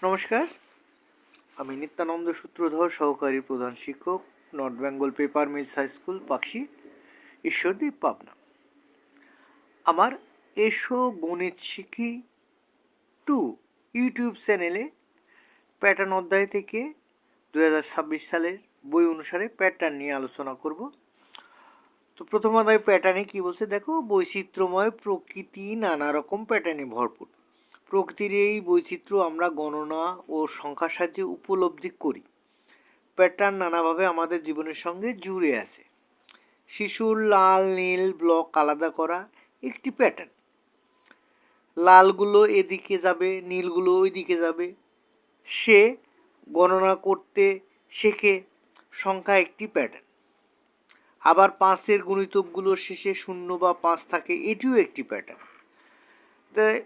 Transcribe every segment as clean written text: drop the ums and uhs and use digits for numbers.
নমস্কার, আমি নিত্যানন্দ সূত্রধর, সহকারী প্রধান শিক্ষক, North Bengal paper mills high school, Pakshi, ঈশ্বরদীপ, পাবনা। আমার এসো গণিত শিখি 2 ইউটিউব চ্যানেলে প্যাটার্ন অধ্যায় থেকে 2026 সালের বই অনুসারে প্যাটার্ন নিয়ে আলোচনা করব। তো প্রথম অধ্যায় প্যাটার্নে কী বলছে দেখো, বৈচিত্র্যময় প্রকৃতি নানা রকম প্যাটার্নে ভরপুর। প্রকৃতির এই বৈচিত্র্য আমরা গণনা ও সংখ্যার সাহায্যে উপলব্ধি করি। প্যাটার্ন নানাভাবে আমাদের জীবনের সঙ্গে জুড়ে আছে। শিশুর লাল নীল ব্লক আলাদা করা একটি প্যাটার্ন। লালগুলো এদিকে যাবে, নীলগুলো ওইদিকে যাবে। সে গণনা করতে শেখে, সংখ্যা একটি প্যাটার্ন। আবার 5-এর গুণিতকগুলোর শেষে 0 বা 5 থাকে, এটিও একটি প্যাটার্ন। তাই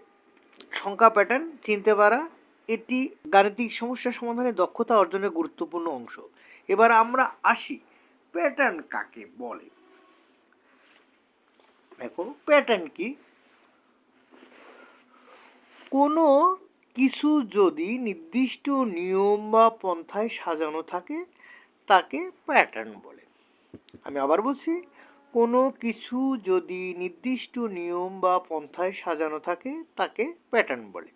সংখ্যা প্যাটার্ন চিনতে পারা এটি গাণিতিক সমস্যা সমাধানে দক্ষতা অর্জনের গুরুত্বপূর্ণ অংশ। এবার আমরা আসি প্যাটার্ন কাকে বলে। দেখো, প্যাটার্ন কি? কোনো কিছু যদি নির্দিষ্ট নিয়ম বা পন্থায় সাজানো থাকে তাকে প্যাটার্ন বলে। আমি আবার বলছি, কোনো কিছু যদি নির্দিষ্ট নিয়ম বা পন্থায় সাজানো থাকে তাকে প্যাটার্ন বলে।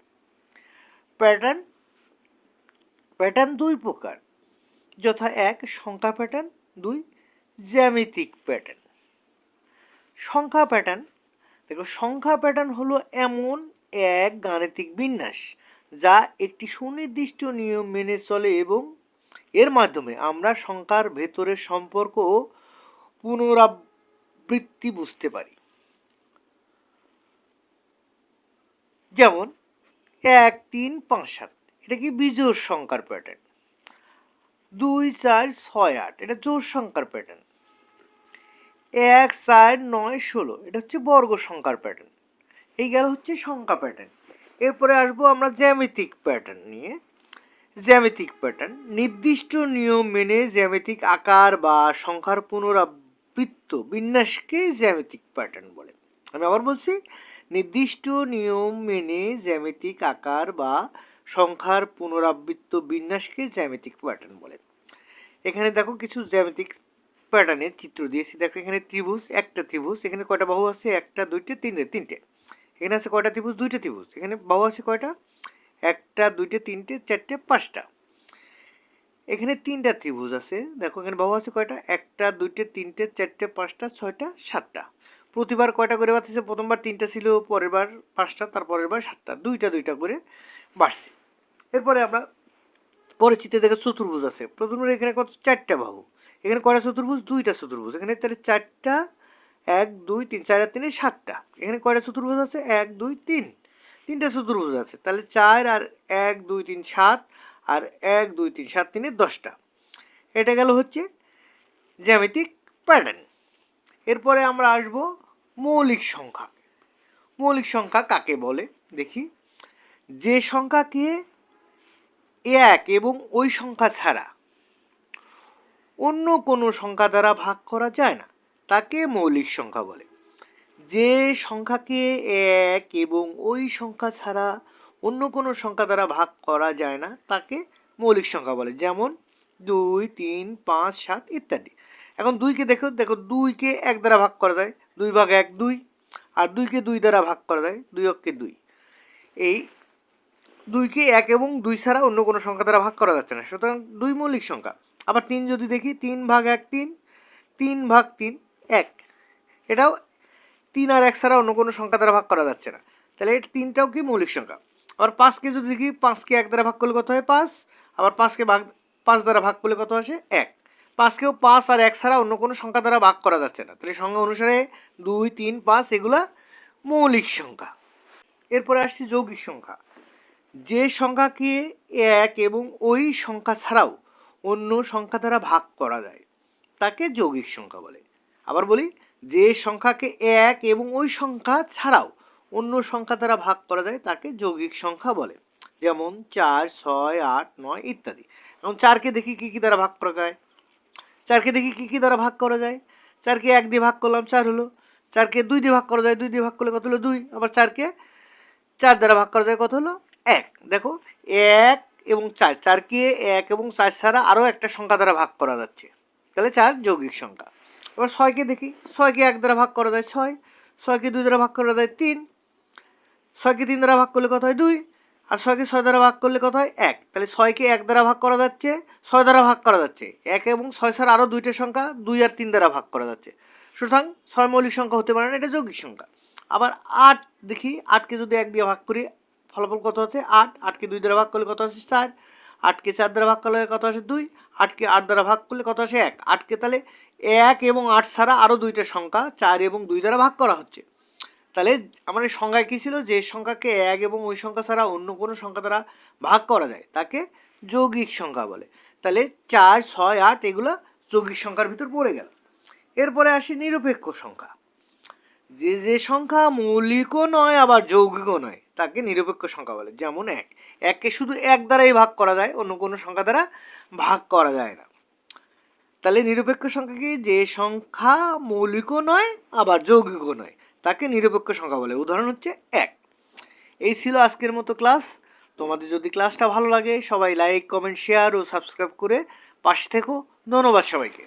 প্যাটার্ন দুই প্রকার, যথা 1 সংখ্যা প্যাটার্ন, 2 জ্যামিতিক প্যাটার্ন। সংখ্যা প্যাটার্ন, দেখো, সংখ্যা প্যাটার্ন হলো এমন এক গাণিতিক বিন্যাস যা একটি সুনির্দিষ্ট নিয়ম মেনে চলে এবং এর মাধ্যমে আমরা সংখ্যার ভেতরের সম্পর্ক ও পুনরাবৃত্তি বুঝতে পারি। যেমন 1, 3, 5, 7 এটা কি বিজোড় সংখ্যার প্যাটার্ন। 2, 4, 6, 8 এটা জোড় সংখ্যার প্যাটার্ন। 1, 4, 9, 16 এটা হচ্ছে বর্গ সংখ্যার প্যাটার্ন। এই গেল হচ্ছে সংখ্যা প্যাটার্ন। এরপরে আসবো আমরা জ্যামিতিক প্যাটার্ন নিয়ে। জ্যামিতিক প্যাটার্ন নির্দিষ্ট নিয়ম মেনে জ্যামিতিক আকার বা সংখ্যার পুনরাবৃত্ত বিন্যাসকে জ্যামিতিক প্যাটার্ন বলে। আমি আবার বলছি, নির্দিষ্ট নিয়ম মেনে জ্যামিতিক আকার বা সংখ্যার পুনরাবৃত্ত বিন্যাসকে জ্যামিতিক প্যাটার্ন বলে। এখানে দেখো কিছু জ্যামিতিক প্যাটার্নের চিত্র দিয়েছি। দেখো, এখানে ত্রিভুজ, একটা ত্রিভুজ, এখানে কয়টা বাহু আছে? 1টা 2টা 3টে, 3টে। এখানে আছে কয়টা ত্রিভুজ? 2টা ত্রিভুজ। এখানে বাহু আছে কয়টা? 1টা 2টে 3টে 4টে 5টা। এখানে 3টা ত্রিভুজ আছে। দেখো, এখানে বাহু আছে কয়টা? 1টা 2টে 3টে 4টে 5টা 6টা 7টা। প্রতিবার কয়টা করে বাড়তেছে? প্রথমবার 3টা ছিল, পরের বার 5টা, তারপরের বার 7টা, 2টা করে বাড়ছে। এরপরে আমরা পরের চিত্রে দেখো চতুর্ভুজ আছে। প্রথমবার এখানে কত? 4টা বাহু। এখানে কয়টা চতুর্ভুজ? 2টা চতুর্ভুজ। এখানে তাহলে 4টা, 1 2 3, 4 আর 3 7টা। এখানে কয়টা চতুর্ভুজ আছে? 1 2 3, 3টা চতুর্ভুজ আছে। তাহলে 4 আর 1 2 3 7 আর 1 2 3 7 3 10টা। এটা গেল হচ্ছে জ্যামিতিক প্যাটার্ন। এরপরে আমরা আসব মৌলিক সংখ্যা। মৌলিক সংখ্যা কাকে বলে দেখি। যে সংখ্যাকে 1 এবং ওই সংখ্যা ছাড়া অন্য কোনো সংখ্যা দ্বারা ভাগ করা যায় না তাকে মৌলিক সংখ্যা বলে। যে সংখ্যাকে 1 এবং ওই সংখ্যা ছাড়া অন্য কোনো সংখ্যা দ্বারা ভাগ করা যায় না তাকে মৌলিক সংখ্যা বলে। যেমন 2 3 5 7 ইত্যাদি। এখন 2কে দেখো, 2কে 1 দ্বারা ভাগ করা যায়, 2 ভাগ 1 2। আর 2কে 2 দ্বারা ভাগ করা যায়, 2 অক্ষে 2। এই 2কে 1 এবং 2 ছাড়া অন্য কোনো সংখ্যা দ্বারা ভাগ করা যাচ্ছে না, সুতরাং 2 মৌলিক সংখ্যা। আবার 3 যদি দেখি, 3 ভাগ 1 3, 3 ভাগ 3 1। এটাও 3 আর 1 ছাড়া অন্য কোনো সংখ্যা দ্বারা ভাগ করা যাচ্ছে না, তাহলে এই 3টাও কি মৌলিক সংখ্যা। আবার 5কে যদি দেখি, 5কে 1 দ্বারা ভাগ করলে কত হয়? 5। আবার 5কে 5 দ্বারা ভাগ করলে কত আসে? 1। 5কেও 5 আর 1 ছাড়া অন্য কোনো সংখ্যা দ্বারা ভাগ করা যাচ্ছে না, তাহলে সংখ্যা অনুসারে 2 3 5 এগুলা মৌলিক সংখ্যা। এরপরে আসছি যৌগিক সংখ্যা। যে সংখ্যাকে 1 এবং ওই সংখ্যা ছাড়াও অন্য সংখ্যা দ্বারা ভাগ করা যায় তাকে যৌগিক সংখ্যা বলে। আবার বলি, যে সংখ্যাকে 1 এবং ওই সংখ্যা ছাড়াও অন্য সংখ্যা দ্বারা ভাগ করা যায় তাকে যৌগিক সংখ্যা বলে। যেমন 4 6 8 9 ইত্যাদি। এবং 4কে দেখি কী কী দ্বারা ভাগ করা যায়। 4কে দেখি কী কী দ্বারা ভাগ করা যায়। 4কে 1 দিয়ে ভাগ করলাম, 4 হলো। 4কে 2 দিয়ে ভাগ করা যায়, 2 দিয়ে ভাগ করলে কত হলো? 2। আবার 4কে 4 দ্বারা ভাগ করা যায়, কত হলো? 1। দেখো, 1 এবং 4, 4কে 1 এবং 4 ছাড়া আরও একটা সংখ্যা দ্বারা ভাগ করা যাচ্ছে, তাহলে 4 যৌগিক সংখ্যা। এবার 6কে দেখি, 6কে 1 দ্বারা ভাগ করা যায় 6, 6কে 2 দ্বারা ভাগ করা যায় 3, 6কে 3 দ্বারা ভাগ করলে কত হয় 2, আর 6কে 6 দ্বারা ভাগ করলে কত হয় 1, তাহলে 6কে 1 দ্বারা ভাগ করা যাচ্ছে, 6 দ্বারা ভাগ করা যাচ্ছে, 1 এবং 6 ছাড়া আরও দুইটা সংখ্যা 2 আর 3 দ্বারা ভাগ করা যাচ্ছে, সুতরাং 6 মৌলিক সংখ্যা হতে পারে না, এটা যৌগিক সংখ্যা। আবার 8 দেখি, 8কে যদি 1 দিয়ে ভাগ করি ফলাফল কত হচ্ছে 8, 8কে 2 দ্বারা ভাগ করলে কত হচ্ছে 4, 8কে 4 দ্বারা ভাগ করলে কত আসে 2, 8কে 8 দ্বারা ভাগ করলে কত আসে 1, 8কে তাহলে 1 এবং 8 ছাড়া আরও দুইটা সংখ্যা 4 এবং 2 দ্বারা ভাগ করা হচ্ছে। তাহলে আমার এই সংখ্যায় কী ছিল, যে সংখ্যাকে 1 এবং ওই সংখ্যা ছাড়া অন্য কোনো সংখ্যা দ্বারা ভাগ করা যায় তাকে যৌগিক সংখ্যা বলে। তাহলে 4, 6, 8 এগুলো যৌগিক সংখ্যার ভিতর পড়ে গেল। এরপরে আসি নিরপেক্ষ সংখ্যা। যে সংখ্যা মৌলিকও নয় আবার যৌগিকও নয় তাকে নিরপেক্ষ সংখ্যা বলে। যেমন 1, 1কে শুধু 1 দ্বারাই ভাগ করা যায়, অন্য কোনো সংখ্যা দ্বারা ভাগ করা যায় না। তাহলে নিরপেক্ষ সংখ্যা কি, যে সংখ্যা মৌলিকও নয় আবার যৌগিকও নয় তাকে নিরপেক্ষ সংখ্যা বলে। উদাহরণ হচ্ছে 1। এই ছিল আজকের মতো ক্লাস। তোমাদের যদি ক্লাসটা ভালো লাগে সবাই লাইক, কমেন্ট, শেয়ার ও সাবস্ক্রাইব করে পাশে থেকো। ধন্যবাদ সবাইকে।